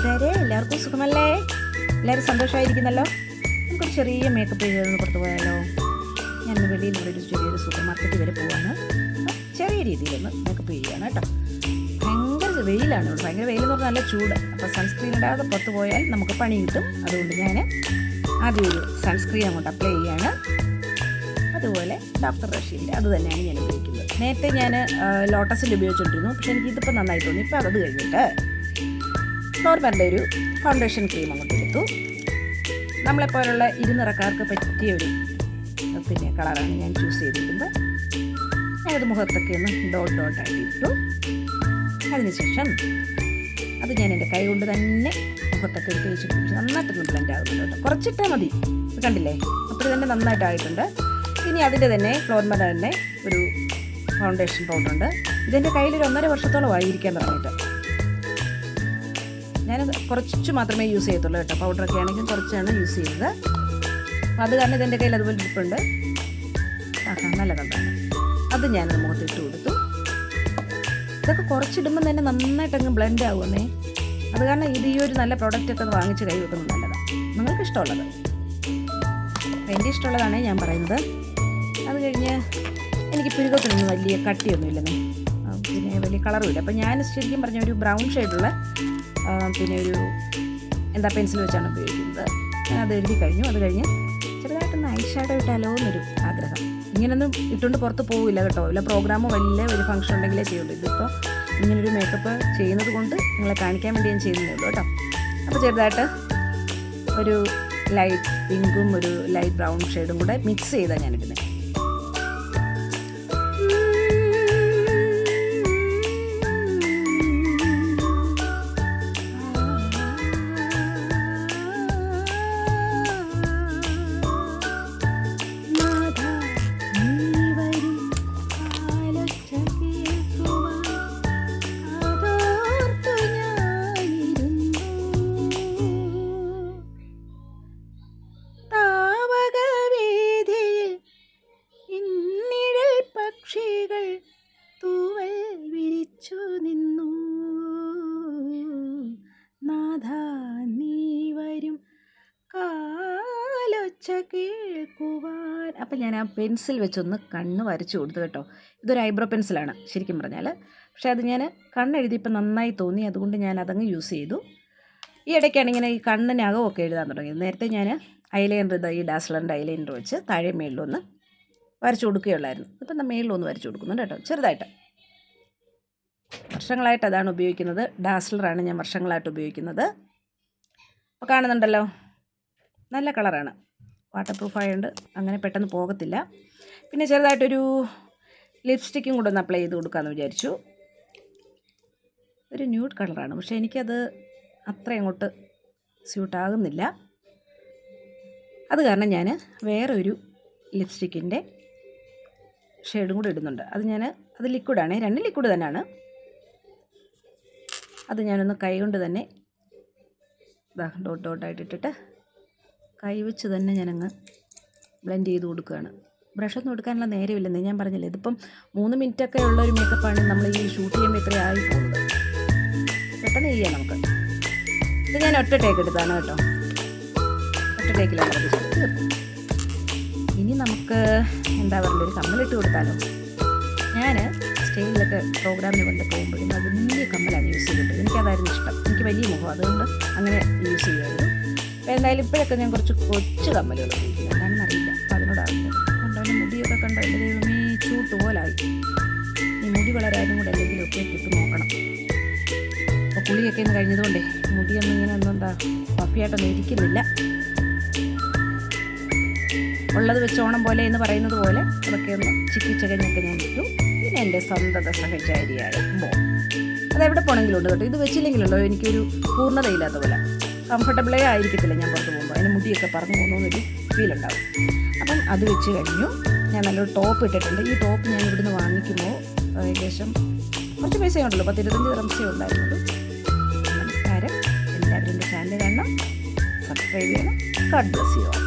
കൂട്ടുകാരെ, എല്ലാവർക്കും സുഖമല്ലേ? എല്ലാവരും സന്തോഷമായിരിക്കുന്നല്ലോ. നമുക്കൊരു ചെറിയ മേക്കപ്പ് ചെയ്തൊന്ന് പുറത്ത് പോയാലോ? ഞാൻ വെളിയിൽ ഇവിടെ ഒരു ചെറിയൊരു സൂപ്പർ മാർക്കറ്റ് വരെ പോവാണ്. ചെറിയ രീതിയിലൊന്ന് മേക്കപ്പ് ചെയ്യുകയാണ് കേട്ടോ. ഭയങ്കര വെയിലാണ് ഇവിടെ, ഭയങ്കര വെയിലെന്ന് പറഞ്ഞാൽ നല്ല ചൂട്. അപ്പോൾ സൺസ്ക്രീൻ ഇടാതെ പുറത്ത് പോയാൽ നമുക്ക് പണി കിട്ടും. അതുകൊണ്ട് ഞാൻ ആദ്യം ഒരു സൺസ്ക്രീൻ അങ്ങോട്ട് അപ്ലൈ ചെയ്യാണ്. അതുപോലെ ഡോക്ടർ റഷീൻ്റെ അത് തന്നെയാണ് ഞാൻ ഉപയോഗിക്കുന്നത്. നേരത്തെ ഞാൻ ലോട്ടസിൻ്റെ ഉപയോഗിച്ചുകൊണ്ടിരുന്നു, പക്ഷേ എനിക്കിതിപ്പോൾ നന്നായി തോന്നി. ഇപ്പോൾ അത് കഴിഞ്ഞിട്ട് ഫ്ലോർബറിൻ്റെ ഒരു ഫൗണ്ടേഷൻ ക്രീം അങ്ങോട്ട് എടുത്തു. നമ്മളെപ്പോലുള്ള ഇരുനിറക്കാർക്ക് പറ്റിയ ഒരു കളറാണ് ഞാൻ ചൂസ് ചെയ്തിരിക്കുന്നത്. ഞാനത് മുഖത്തൊക്കെ ഒന്ന് ഡോട്ടായിട്ട് ഇട്ടു. അതിനുശേഷം അത് ഞാൻ എൻ്റെ കൈ കൊണ്ട് തന്നെ മുഖത്തൊക്കെ തേച്ച് പിടിച്ച് നന്നായിട്ടൊന്ന് ബ്ലെൻഡ് ആകുന്നുണ്ട് കേട്ടോ. കുറച്ചിട്ടാൽ മതി. ഇത് കണ്ടില്ലേ, അപ്പോൾ തന്നെ നന്നായിട്ടായിട്ടുണ്ട്. ഇനി അതിൻ്റെ തന്നെ ഫ്ലോർബറിൻ്റെ തന്നെ ഒരു ഫൗണ്ടേഷൻ പൗഡറുണ്ട്. ഇതെൻ്റെ കയ്യിലൊരു 1.5 വർഷത്തോളമായി ഇരിക്കാൻ തുടങ്ങിയിട്ട്. ഞാൻ കുറച്ച് മാത്രമേ യൂസ് ചെയ്യത്തുള്ളൂ കേട്ടോ. പൗഡറൊക്കെ ആണെങ്കിൽ കുറച്ചാണ് യൂസ് ചെയ്യുന്നത്. അപ്പോൾ അത് കാരണം ഇതെൻ്റെ കയ്യിൽ അതുപോലെ ഇരിപ്പുണ്ട്. നല്ല കണ്ടാണ്. അത് ഞാനത് മുഖത്തിട്ട് കൊടുത്തു. ഇതൊക്കെ കുറച്ചിടുമ്പോൾ തന്നെ നന്നായിട്ടങ്ങ് ബ്ലെൻഡ് ആകുമെന്നേ. അത് കാരണം ഇത് ഈ ഒരു നല്ല പ്രോഡക്റ്റൊക്കെ വാങ്ങിച്ച് കൈ വെക്കുന്നത് നല്ലതാണ്. നിങ്ങൾക്ക് ഇഷ്ടമുള്ളത്, എൻ്റെ ഇഷ്ടമുള്ളതാണ് ഞാൻ പറയുന്നത്. അത് കഴിഞ്ഞ് എനിക്ക് പുരുകത്തിനൊന്നും വലിയ കട്ടിയൊന്നും ഇല്ലെന്നേ, പിന്നെ വലിയ കളറും ഇല്ല. അപ്പോൾ ഞാൻ ശരിക്കും പറഞ്ഞ ഒരു ബ്രൗൺ ഷെയ്ഡുള്ള പിന്നെ ഒരു പെൻസിൽ വെച്ചാണ് ഉപയോഗിക്കുന്നത്. ഞാൻ അത് എഴുതി കഴിഞ്ഞു. അത് കഴിഞ്ഞ് ചെറുതായിട്ടൊന്ന് ഐ ഷാഡോ ഇട്ടാലോ എന്നൊരു ആഗ്രഹം. ഇങ്ങനൊന്നും ഇട്ടുകൊണ്ട് പുറത്ത് പോവില്ല കേട്ടോ. വല്ല പ്രോഗ്രാമോ ഒരു ഫംഗ്ഷൻ ഉണ്ടെങ്കിലേ ചെയ്യുള്ളൂ. ഇതിപ്പോൾ ഇങ്ങനൊരു മേക്കപ്പ് ചെയ്യുന്നത് കൊണ്ട് നിങ്ങളെ കാണിക്കാൻ വേണ്ടി ഞാൻ ചെയ്യുന്നേ ഉള്ളൂ കേട്ടോ. അപ്പോൾ ചെറുതായിട്ട് ഒരു ലൈറ്റ് പിങ്കും ഒരു ലൈറ്റ് ബ്രൗൺ ഷെയ്ഡും കൂടെ മിക്സ് ചെയ്താണ് ഞാനിടുന്നത്. പക്ഷികൾ തൂവൽ വിരിച്ചു നിന്നു, നാഥ നീ വരും കാലൊച്ച കേൾക്കുവാൻ. അപ്പം ഞാൻ ആ പെൻസിൽ വെച്ചൊന്ന് കണ്ണ് വരച്ചു കൊടുത്തു കേട്ടോ. ഇതൊരു ഐബ്രോ പെൻസിലാണ് ശരിക്കും പറഞ്ഞാൽ. പക്ഷേ അത് ഞാൻ കണ്ണെഴുതിയപ്പോൾ നന്നായി തോന്നി, അതുകൊണ്ട് ഞാൻ അതങ്ങ് യൂസ് ചെയ്തു. ഈ ഇടയ്ക്കാണ് ഇങ്ങനെ ഈ കണ്ണിനകമൊക്കെ എഴുതാൻ തുടങ്ങിയത്. നേരത്തെ ഞാൻ ഐലൈനർ, ഈ ഡാസ്ലറിൻ്റെ ഐലൈനർ വെച്ച് താഴെ മേളിലൊന്ന് വരച്ചു കൊടുക്കുകയുള്ളായിരുന്നു. ഇപ്പം മേളിലൊന്ന് വരച്ചു കൊടുക്കുന്നുണ്ട് കേട്ടോ, ചെറുതായിട്ട്. വർഷങ്ങളായിട്ട് അതാണ് ഉപയോഗിക്കുന്നത്. ഡാസ്ലറാണ് ഞാൻ വർഷങ്ങളായിട്ട് ഉപയോഗിക്കുന്നത്. അപ്പോൾ കാണുന്നുണ്ടല്ലോ, നല്ല കളറാണ്. വാട്ടർ പ്രൂഫ് ആയതുകൊണ്ട് അങ്ങനെ പെട്ടെന്ന് പോകത്തില്ല. പിന്നെ ചെറുതായിട്ടൊരു ലിപ്സ്റ്റിക്കും കൂടെ ഒന്ന് അപ്ലൈ ചെയ്ത് കൊടുക്കാമെന്ന് വിചാരിച്ചു. ഒരു ന്യൂഡ് കളറാണ്, പക്ഷേ എനിക്കത് അത്ര അങ്ങോട്ട് സ്യൂട്ടാകുന്നില്ല. അത് കാരണം ഞാൻ വേറെ ഒരു ലിപ്സ്റ്റിക്കിൻ്റെ ഷെയ്ഡും കൂടെ ഇടുന്നുണ്ട്. അത് ലിക്വിഡാണ്, 2 ലിക്വിഡ് തന്നെയാണ്. അത് ഞാനൊന്ന് കൈ കൊണ്ട് തന്നെ ഡോട്ടായിട്ടിട്ടിട്ട് കൈ വെച്ച് തന്നെ ഞാനങ്ങ് ബ്ലെൻഡ് ചെയ്ത് കൊടുക്കുകയാണ്. ബ്രഷൊന്നും എടുക്കാനുള്ള നേരമില്ലെന്ന് ഞാൻ പറഞ്ഞില്ലേ. ഇതിപ്പം 3 മിനിറ്റൊക്കെ ഉള്ള ഒരു മേക്കപ്പാണ് നമ്മൾ ഈ ഷൂട്ട് ചെയ്യുമ്പോൾ ഇത്രയും ആയി പോകുന്നത്. പെട്ടെന്ന് ചെയ്യാം നമുക്ക്. ഇത് ഞാൻ ഒറ്റ ടേക്ക് എടുത്താണ് കേട്ടോ. ഒറ്റ ടേക്കിലാണ് അത് തീർന്നു. ഇനി നമുക്ക് ഒരു കമ്മലിട്ട് കൊടുത്താലോ. ഞാൻ സ്റ്റേജിലൊക്കെ പ്രോഗ്രാമിന് കൊണ്ട് പോകുമ്പോഴും അത് വലിയ കമ്മലാണ് യൂസ് ചെയ്തിട്ട്. എനിക്കതായിരുന്നു ഇഷ്ടം. എനിക്ക് വലിയ മുഖം, അതുകൊണ്ട് അങ്ങനെ യൂസ് ചെയ്യുമായിരുന്നു. അപ്പോൾ എന്തായാലും ഇപ്പോഴൊക്കെ ഞാൻ കുറച്ച് കൊച്ചു കമ്മലുകൾ ഉപയോഗിക്കുന്നത്. എന്താണെന്നറിയില്ല, അപ്പോൾ അതിനോടാകുന്നത് കൊണ്ടവൻ്റെ മുടിയൊക്കെ കണ്ടോ, എൻ്റെ ദൈവമേ ചൂട്ട് പോലായി. ഈ മുടി വളരാനും കൂടെ എന്തെങ്കിലുമൊക്കെ ഇട്ട് നോക്കണം. അപ്പോൾ കുളിയൊക്കെ ഒന്ന് കഴിഞ്ഞതുകൊണ്ടേ മുടിയൊന്നും ഇങ്ങനെ പഫിയായിട്ടൊന്നും ഇരിക്കുന്നില്ല. ഉള്ളത് വെച്ച് ഓണം പോലെ എന്ന് പറയുന്നത് പോലെ അതൊക്കെ ഒന്ന് ചിക്കിച്ചകഞ്ഞൊക്കെ ഞാൻ ഇട്ടു. പിന്നെ എൻ്റെ സ്വന്തത സഹചാരിയായ അതെവിടെ പോകണമെങ്കിലും ഉണ്ട് കേട്ടോ. ഇത് വെച്ചില്ലെങ്കിലുണ്ടോ എനിക്കൊരു പൂർണ്ണതയില്ലാത്ത പോലെ, കംഫർട്ടബിളേ ആയിരിക്കത്തില്ല ഞാൻ പുറത്ത് പോകുമ്പോൾ. അതിന് മുടിയൊക്കെ പറന്നു പോകുന്നൊരു ഫീലുണ്ടാവും. അപ്പം അത് വെച്ച് കഴിഞ്ഞു. ഞാൻ നല്ലൊരു ടോപ്പ് ഇട്ടിട്ടുണ്ട്. ഈ ടോപ്പ് ഞാൻ ഇവിടുന്ന് വാങ്ങിക്കുമ്പോൾ ഏകദേശം കുറച്ച് പൈസയേ ഉണ്ടല്ലോ, 10-25 ദിർഹംസേ ഉണ്ടായിരുന്നുള്ളൂ. നമസ്കാരം. എല്ലാവരും എൻ്റെ ചാനൽ കാണണം, സബ്സ്ക്രൈബ് ചെയ്യണം. God bless you all.